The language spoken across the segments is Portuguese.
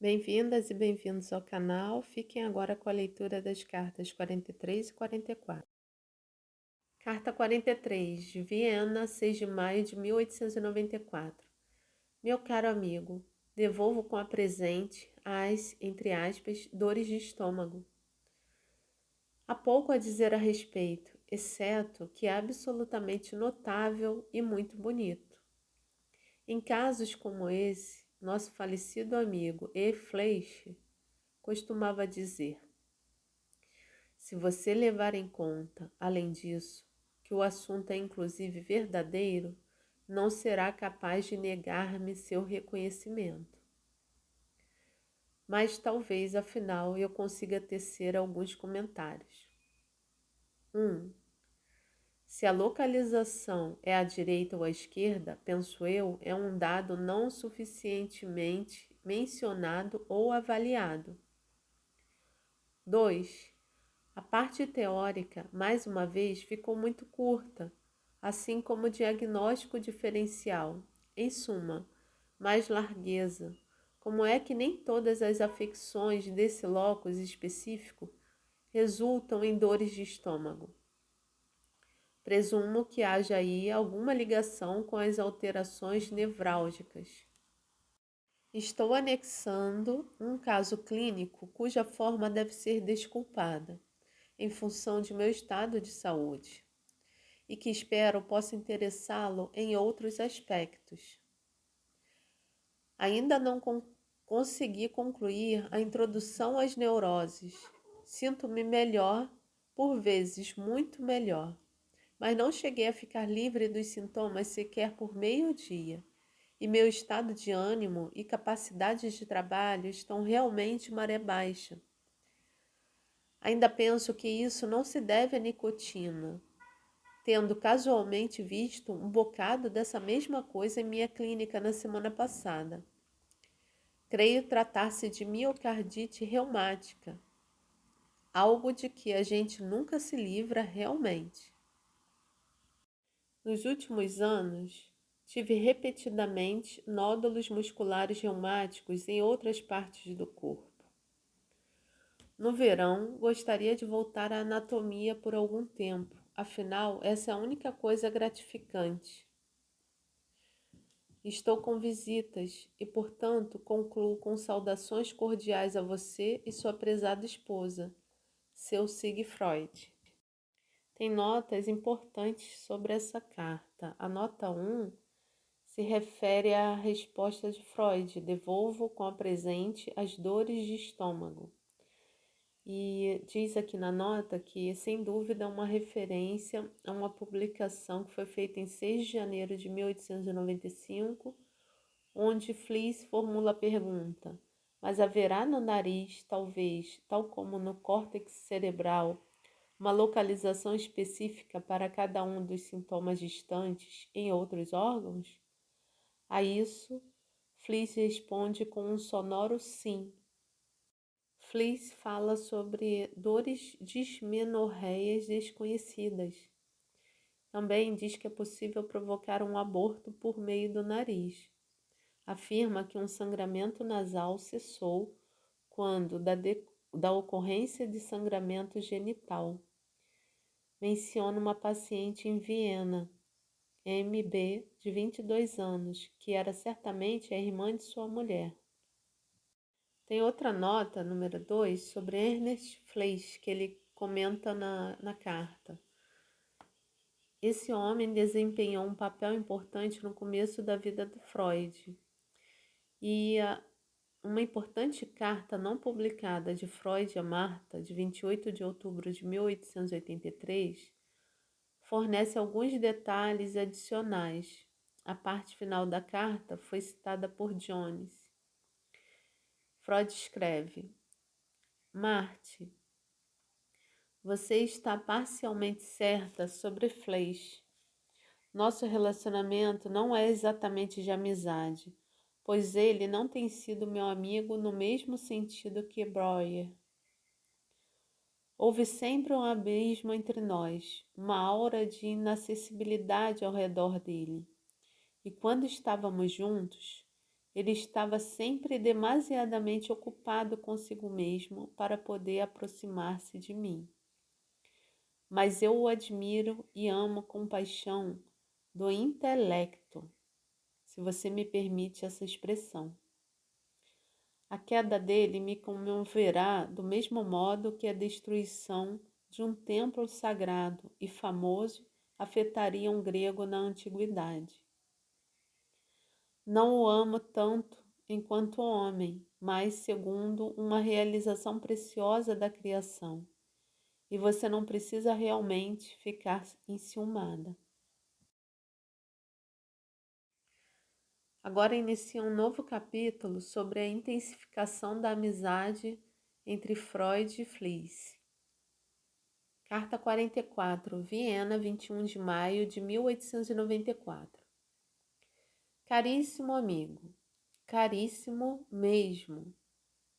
Bem-vindas e bem-vindos ao canal. Fiquem agora com a leitura das cartas 43 e 44. Carta 43, Viena, 6 de maio de 1894. Meu caro amigo, devolvo com a presente as, entre aspas, dores de estômago. Há pouco a dizer a respeito, exceto que é absolutamente notável e muito bonito. Em casos como esse, nosso falecido amigo E. Fleisch costumava dizer: se você levar em conta, além disso, que o assunto é inclusive verdadeiro, não será capaz de negar-me seu reconhecimento. Mas talvez, afinal, eu consiga tecer alguns comentários. 1. Se a localização é à direita ou à esquerda, penso eu, é um dado não suficientemente mencionado ou avaliado. 2. A parte teórica, mais uma vez, ficou muito curta, assim como o diagnóstico diferencial. Em suma, mais largueza. Como é que nem todas as afecções desse locus específico resultam em dores de estômago? Presumo que haja aí alguma ligação com as alterações nevrálgicas. Estou anexando um caso clínico cuja forma deve ser desculpada, em função de meu estado de saúde, e que espero possa interessá-lo em outros aspectos. Ainda não consegui concluir a introdução às neuroses. Sinto-me melhor, por vezes muito melhor, mas não cheguei a ficar livre dos sintomas sequer por meio-dia, e meu estado de ânimo e capacidade de trabalho estão realmente maré baixa. Ainda penso que isso não se deve à nicotina, tendo casualmente visto um bocado dessa mesma coisa em minha clínica na semana passada. Creio tratar-se de miocardite reumática, algo de que a gente nunca se livra realmente. Nos últimos anos, tive repetidamente nódulos musculares reumáticos em outras partes do corpo. No verão, gostaria de voltar à anatomia por algum tempo, afinal, essa é a única coisa gratificante. Estou com visitas e, portanto, concluo com saudações cordiais a você e sua prezada esposa, seu Sigfried. Tem notas importantes sobre essa carta. A nota 1 se refere à resposta de Freud: devolvo com a presente as dores de estômago. E diz aqui na nota que, sem dúvida, é uma referência a uma publicação que foi feita em 6 de janeiro de 1895, onde Fliess formula a pergunta: mas haverá no nariz, talvez, tal como no córtex cerebral, uma localização específica para cada um dos sintomas distantes em outros órgãos? A isso, Fliess responde com um sonoro sim. Fliess fala sobre dores dismenorreias desconhecidas. Também diz que é possível provocar um aborto por meio do nariz. Afirma que um sangramento nasal cessou quando da ocorrência de sangramento genital. Menciona uma paciente em Viena, MB, de 22 anos, que era certamente a irmã de sua mulher. Tem outra nota, número 2, sobre Ernest Fleisch, que ele comenta na carta. Esse homem desempenhou um papel importante no começo da vida do Freud. E uma importante carta não publicada de Freud a Martha, de 28 de outubro de 1883, fornece alguns detalhes adicionais. A parte final da carta foi citada por Jones. Freud escreve: Marte, você está parcialmente certa sobre Fleisch. Nosso relacionamento não é exatamente de amizade, pois ele não tem sido meu amigo no mesmo sentido que Breuer. Houve sempre um abismo entre nós, uma aura de inacessibilidade ao redor dele. E quando estávamos juntos, Ele estava sempre demasiadamente ocupado consigo mesmo para poder aproximar-se de mim. Mas eu o admiro e amo com paixão do intelecto, se você me permite essa expressão. A queda dele me comoverá do mesmo modo que a destruição de um templo sagrado e famoso afetaria um grego na antiguidade. Não o amo tanto enquanto homem, mas segundo uma realização preciosa da criação. E você não precisa realmente ficar enciumada. Agora inicia um novo capítulo sobre a intensificação da amizade entre Freud e Fliess. Carta 44, Viena, 21 de maio de 1894. Caríssimo amigo, caríssimo mesmo,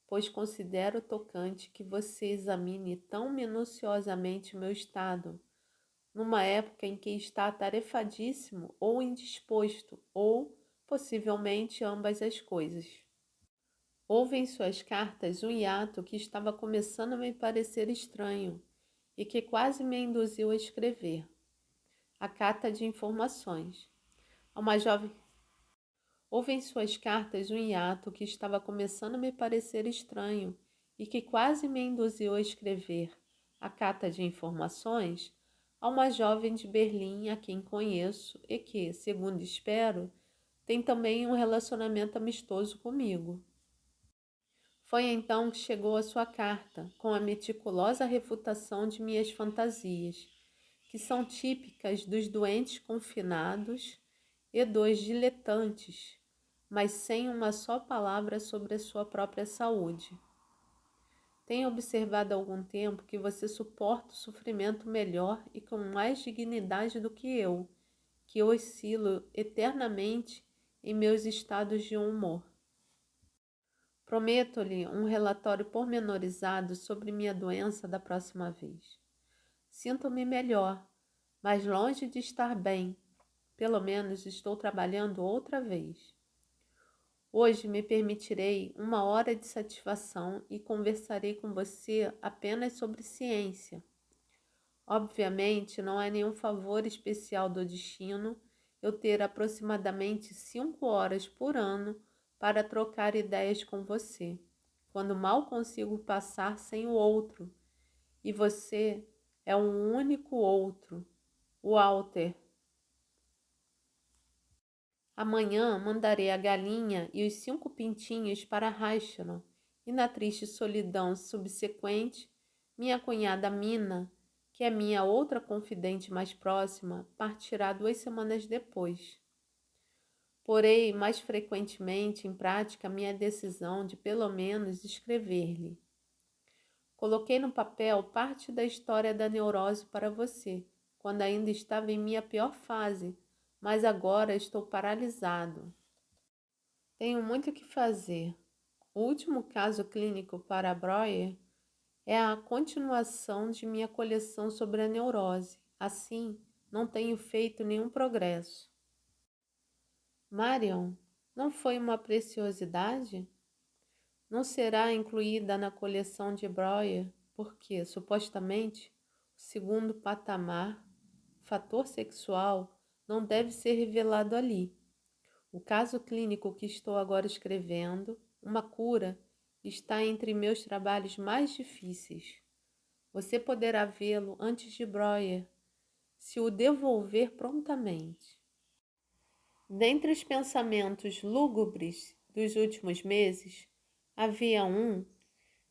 pois considero tocante que você examine tão minuciosamente meu estado, numa época em que está atarefadíssimo ou indisposto, ou possivelmente ambas as coisas. Houve em suas cartas um hiato que estava começando a me parecer estranho e que quase me induziu a escrever. A carta de informações. A uma jovem. Houve em suas cartas um hiato que estava começando a me parecer estranho e que quase me induziu a escrever. A carta de informações a uma jovem de Berlim a quem conheço e que, segundo espero, tem também um relacionamento amistoso comigo. Foi então que chegou a sua carta, com a meticulosa refutação de minhas fantasias, que são típicas dos doentes confinados e dos diletantes, mas sem uma só palavra sobre a sua própria saúde. Tenho observado há algum tempo que você suporta o sofrimento melhor e com mais dignidade do que eu, que oscilo eternamente em meus estados de humor. Prometo-lhe um relatório pormenorizado sobre minha doença da próxima vez. Sinto-me melhor, mas longe de estar bem. Pelo menos estou trabalhando outra vez. Hoje me permitirei 1 hora de satisfação e conversarei com você apenas sobre ciência. Obviamente, não é nenhum favor especial do destino eu ter aproximadamente 5 horas por ano para trocar ideias com você, quando mal consigo passar sem o outro, e você é um único outro, Walter. Amanhã mandarei a galinha e os 5 pintinhos para Reichenau, e na triste solidão subsequente, minha cunhada Mina, que é minha outra confidente mais próxima, partirá 2 semanas depois. Porei mais frequentemente em prática minha decisão de pelo menos escrever-lhe. Coloquei no papel parte da história da neurose para você, quando ainda estava em minha pior fase, mas agora estou paralisado. Tenho muito o que fazer. O último caso clínico para Breuer é a continuação de minha coleção sobre a neurose. Assim, não tenho feito nenhum progresso. Marion, não foi uma preciosidade? Não será incluída na coleção de Breuer, porque, supostamente, o segundo patamar, fator sexual, não deve ser revelado ali. O caso clínico que estou agora escrevendo, uma cura, está entre meus trabalhos mais difíceis. Você poderá vê-lo antes de Breuer, se o devolver prontamente. Dentre os pensamentos lúgubres dos últimos meses, havia um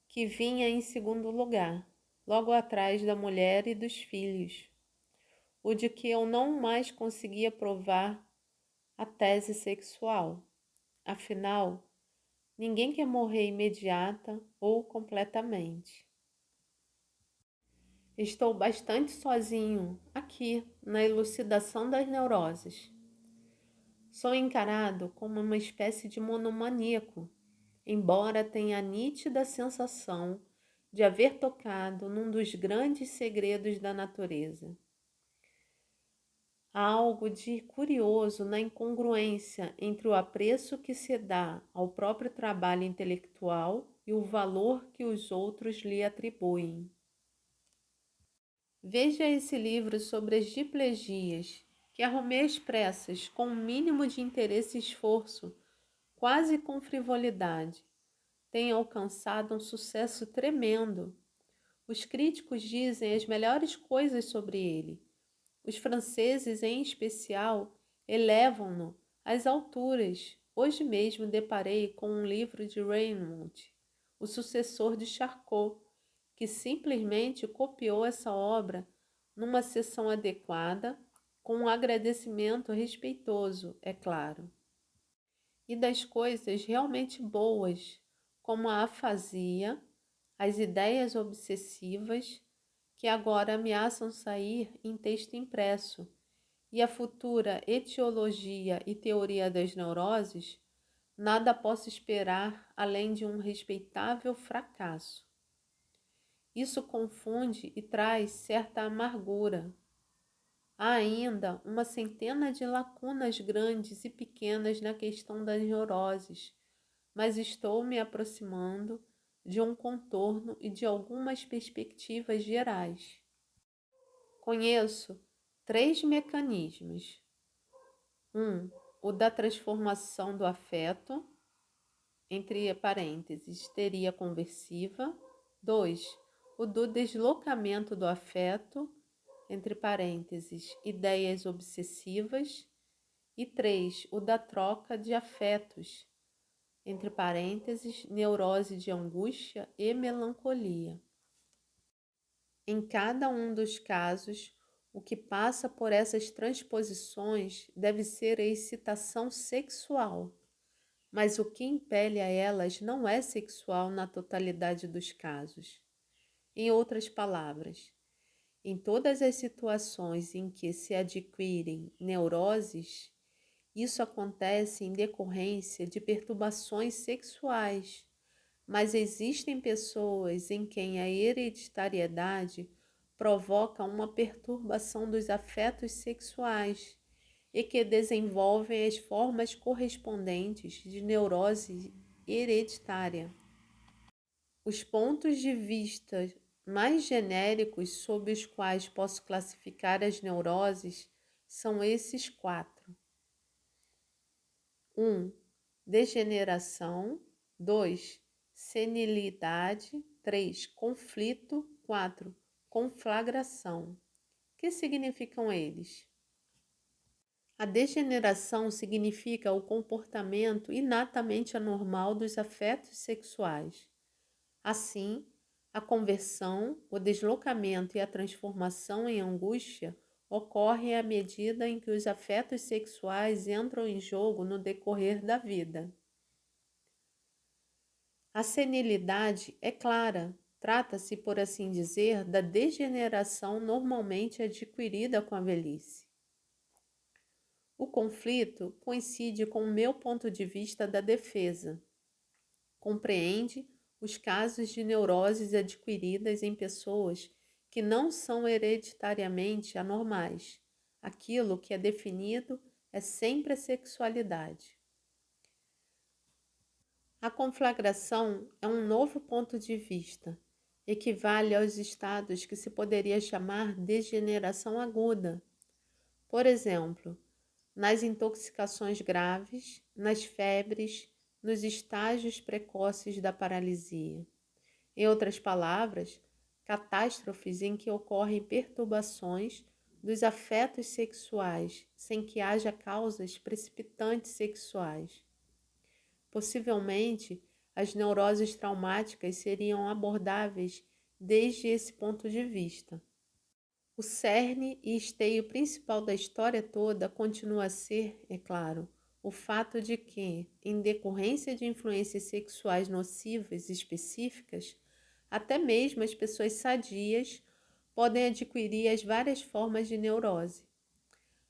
que vinha em segundo lugar, logo atrás da mulher e dos filhos, o de que eu não mais conseguia provar a tese sexual. Afinal, ninguém quer morrer imediata ou completamente. Estou bastante sozinho aqui na elucidação das neuroses. Sou encarado como uma espécie de monomaníaco, embora tenha a nítida sensação de haver tocado num dos grandes segredos da natureza. Há algo de curioso na incongruência entre o apreço que se dá ao próprio trabalho intelectual e o valor que os outros lhe atribuem. Veja esse livro sobre as diplegias, que arrumei às pressas, com um mínimo de interesse e esforço, quase com frivolidade. Tem alcançado um sucesso tremendo. Os críticos dizem as melhores coisas sobre ele. Os franceses, em especial, elevam-no às alturas. Hoje mesmo deparei com um livro de Raymond, o sucessor de Charcot, que simplesmente copiou essa obra numa seção adequada, com um agradecimento respeitoso, é claro. E das coisas realmente boas, como a afasia, as ideias obsessivas, que agora ameaçam sair em texto impresso, e a futura etiologia e teoria das neuroses, nada posso esperar além de um respeitável fracasso. Isso confunde e traz certa amargura. Há ainda uma centena de lacunas grandes e pequenas na questão das neuroses, mas estou me aproximando de um contorno e de algumas perspectivas gerais. Conheço 3 mecanismos. O da transformação do afeto, entre parênteses, histeria conversiva. 2, o do deslocamento do afeto, entre parênteses, ideias obsessivas. E 3, o da troca de afetos, entre parênteses, neurose de angústia e melancolia. Em cada um dos casos, o que passa por essas transposições deve ser a excitação sexual, mas o que impele a elas não é sexual na totalidade dos casos. Em outras palavras, em todas as situações em que se adquirem neuroses, isso acontece em decorrência de perturbações sexuais, mas existem pessoas em quem a hereditariedade provoca uma perturbação dos afetos sexuais e que desenvolvem as formas correspondentes de neurose hereditária. Os pontos de vista mais genéricos sob os quais posso classificar as neuroses são esses 4. 1. Degeneração. 2. Senilidade. 3. Conflito. 4. Conflagração. Que significam eles? A degeneração significa o comportamento inatamente anormal dos afetos sexuais. Assim, a conversão, o deslocamento e a transformação em angústia ocorrem à medida em que os afetos sexuais entram em jogo no decorrer da vida. A senilidade é clara. Trata-se, por assim dizer, da degeneração normalmente adquirida com a velhice. O conflito coincide com o meu ponto de vista da defesa. Compreende os casos de neuroses adquiridas em pessoas que não são hereditariamente anormais. Aquilo que é definido é sempre a sexualidade. A conflagração é um novo ponto de vista. Equivale aos estados que se poderia chamar degeneração aguda. Por exemplo, nas intoxicações graves, nas febres, nos estágios precoces da paralisia. Em outras palavras, catástrofes em que ocorrem perturbações dos afetos sexuais sem que haja causas precipitantes sexuais. Possivelmente, as neuroses traumáticas seriam abordáveis desde esse ponto de vista. O cerne e esteio principal da história toda continua a ser, é claro, o fato de que, em decorrência de influências sexuais nocivas específicas, até mesmo as pessoas sadias podem adquirir as várias formas de neurose.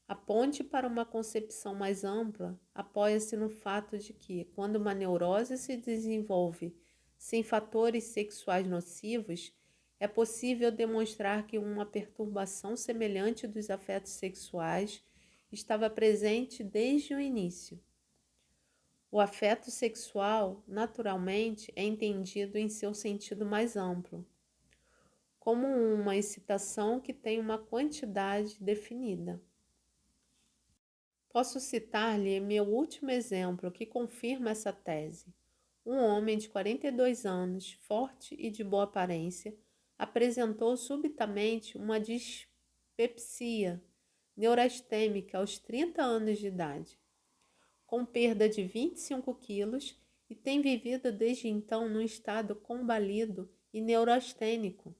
A ponte para uma concepção mais ampla apoia-se no fato de que, quando uma neurose se desenvolve sem fatores sexuais nocivos, é possível demonstrar que uma perturbação semelhante dos afetos sexuais estava presente desde o início. O afeto sexual, naturalmente, é entendido em seu sentido mais amplo, como uma excitação que tem uma quantidade definida. Posso citar-lhe meu último exemplo que confirma essa tese. Um homem de 42 anos, forte e de boa aparência, apresentou subitamente uma dispepsia neurastêmica aos 30 anos de idade, com perda de 25 quilos e tem vivido desde então num estado combalido e neurastênico.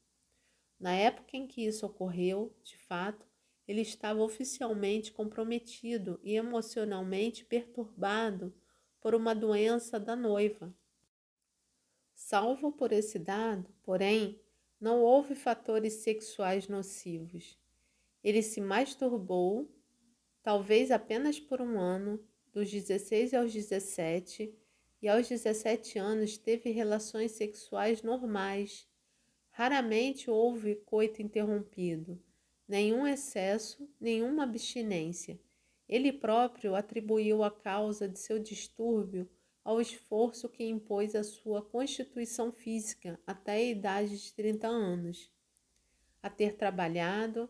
Na época em que isso ocorreu, de fato, ele estava oficialmente comprometido e emocionalmente perturbado por uma doença da noiva. Salvo por esse dado, porém, não houve fatores sexuais nocivos. Ele se masturbou, talvez apenas por um ano, dos 16 aos 17, e aos 17 anos teve relações sexuais normais. Raramente houve coito interrompido, nenhum excesso, nenhuma abstinência. Ele próprio atribuiu a causa de seu distúrbio ao esforço que impôs à sua constituição física até a idade de 30 anos, a ter trabalhado,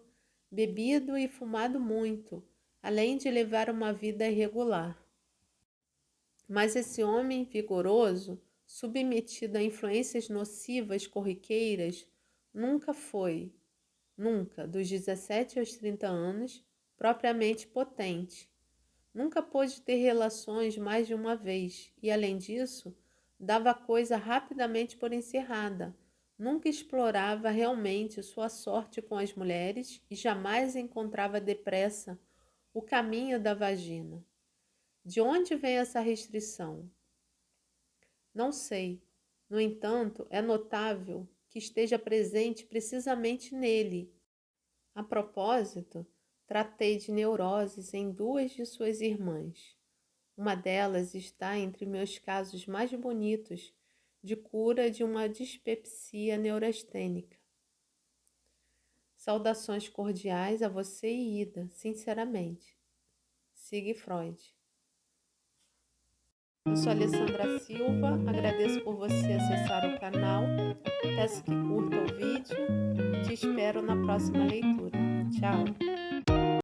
bebido e fumado muito, além de levar uma vida irregular. Mas esse homem vigoroso, submetido a influências nocivas corriqueiras, nunca, dos 17 aos 30 anos, propriamente potente. Nunca pôde ter relações mais de uma vez e, além disso, dava a coisa rapidamente por encerrada. Nunca explorava realmente sua sorte com as mulheres e jamais encontrava depressa o caminho da vagina. De onde vem essa restrição? Não sei. No entanto, é notável que esteja presente precisamente nele. A propósito, tratei de neuroses em 2 de suas irmãs. Uma delas está entre meus casos mais bonitos de cura de uma dispepsia neurastênica. Saudações cordiais a você e Ida, sinceramente. Sigue Freud. Eu sou Alessandra Silva, agradeço por você acessar o canal, peço que curta o vídeo, te espero na próxima leitura. Tchau!